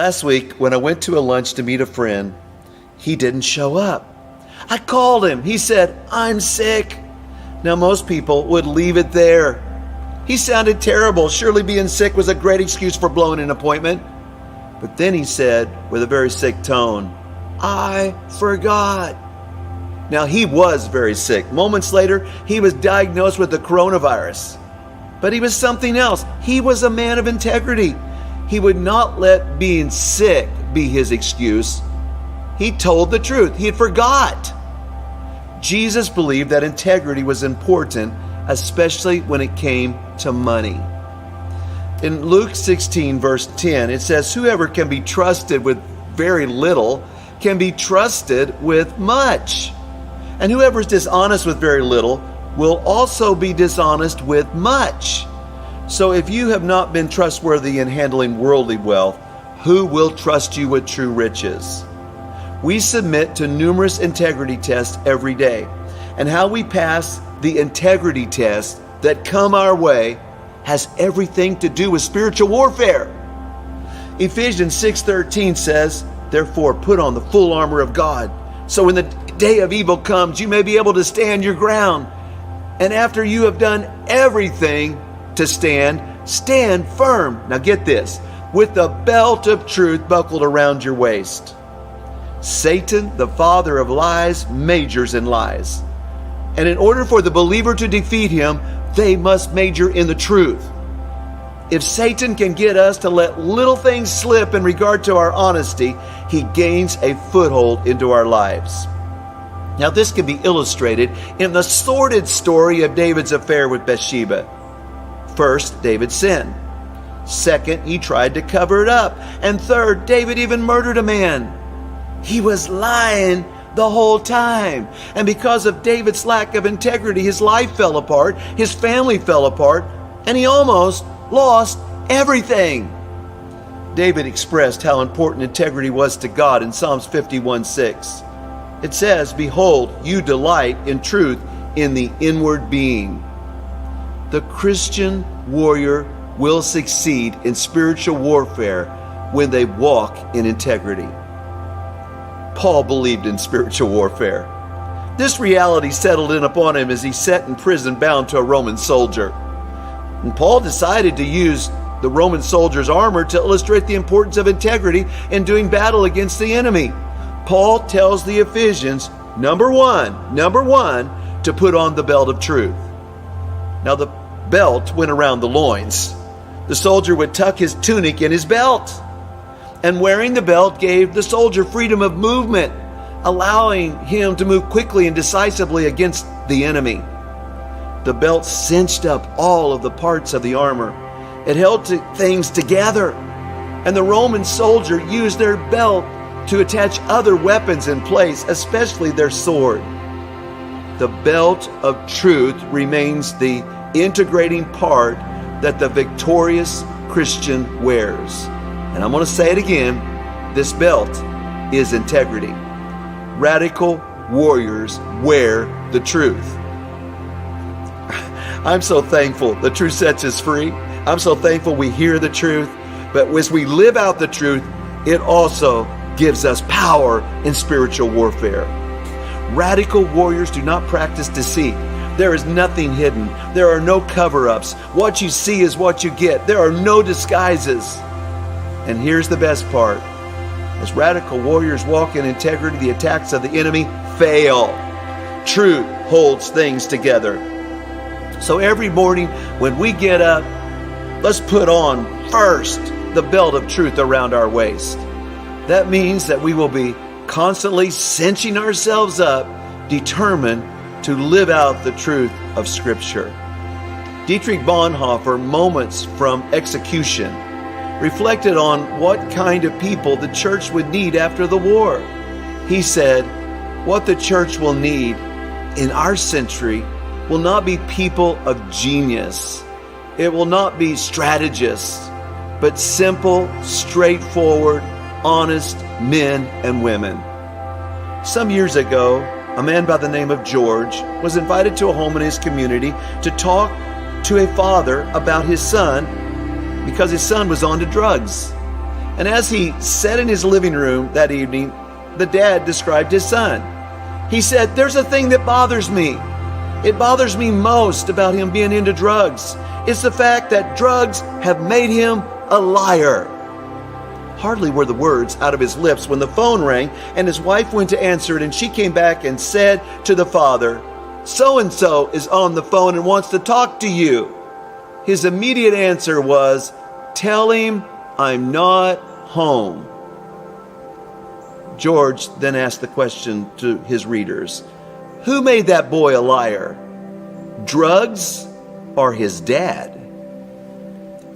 Last week, when I went to a lunch to meet a friend, he didn't show up. I called him. He said, "I'm sick." Now, most people would leave it there. He sounded terrible. Surely being sick was a great excuse for blowing an appointment. But then he said, with a very sick tone, "I forgot." Now, he was very sick. Moments later, he was diagnosed with the coronavirus. But he was something else. He was a man of integrity. He would not let being sick be his excuse. He told the truth. He had forgot. Jesus believed that integrity was important, especially when it came to money. In Luke 16, verse 10, it says, "Whoever can be trusted with very little can be trusted with much. And whoever is dishonest with very little will also be dishonest with much. So if you have not been trustworthy in handling worldly wealth, who will trust you with true riches?" We submit to numerous integrity tests every day, and how we pass the integrity tests that come our way has everything to do with spiritual warfare. Ephesians 6:13 says, "Therefore put on the full armor of God, so when the day of evil comes, you may be able to stand your ground. And after you have done everything to stand, stand firm." Now get this, "with the belt of truth buckled around your waist." Satan, the father of lies, majors in lies. And in order for the believer to defeat him, they must major in the truth. If Satan can get us to let little things slip in regard to our honesty, he gains a foothold into our lives. Now, this can be illustrated in the sordid story of David's affair with Bathsheba. First, David sinned. Second, he tried to cover it up. And third, David even murdered a man. He was lying the whole time. And because of David's lack of integrity, his life fell apart, his family fell apart, and he almost lost everything. David expressed how important integrity was to God in Psalms 51:6. It says, "Behold, you delight in truth in the inward being." The Christian warrior will succeed in spiritual warfare when they walk in integrity. Paul believed in spiritual warfare. This reality settled in upon him as he sat in prison bound to a Roman soldier. And Paul decided to use the Roman soldier's armor to illustrate the importance of integrity in doing battle against the enemy. Paul tells the Ephesians, number one, to put on the belt of truth. Now the belt went around the loins. The soldier would tuck his tunic in his belt. And wearing the belt gave the soldier freedom of movement, allowing him to move quickly and decisively against the enemy. The belt cinched up all of the parts of the armor. It held things together. And the Roman soldier used their belt to attach other weapons in place, especially their sword. The belt of truth remains the integrating part that the victorious Christian wears. And I'm going to say it again, this belt is integrity. Radical warriors wear the truth. I'm so thankful the truth sets us free. I'm so thankful we hear the truth. But as we live out the truth, it also gives us power in spiritual warfare. Radical warriors do not practice deceit. There is nothing hidden. There are no cover-ups. What you see is what you get. There are no disguises. And here's the best part. As radical warriors walk in integrity, the attacks of the enemy fail. Truth holds things together. So every morning when we get up, let's put on first the belt of truth around our waist. That means that we will be constantly cinching ourselves up, determined to live out the truth of Scripture. Dietrich Bonhoeffer, moments from execution, reflected on what kind of people the church would need after the war. He said, "What the church will need in our century will not be people of genius. It will not be strategists, but simple, straightforward, honest men and women." Some years ago, a man by the name of George was invited to a home in his community to talk to a father about his son because his son was on to drugs. And as he sat in his living room that evening, the dad described his son. He said, "There's a thing that bothers me. It bothers me most about him being into drugs. It's the fact that drugs have made him a liar." Hardly were the words out of his lips when the phone rang and his wife went to answer it, and she came back and said to the father, "So-and-so is on the phone and wants to talk to you." His immediate answer was, "Tell him I'm not home." George then asked the question to his readers, who made that boy a liar? Drugs or his dad?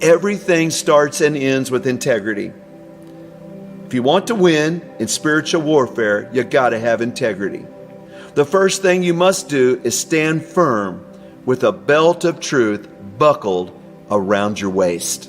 Everything starts and ends with integrity. If you want to win in spiritual warfare, you gotta have integrity. The first thing you must do is stand firm with a belt of truth buckled around your waist.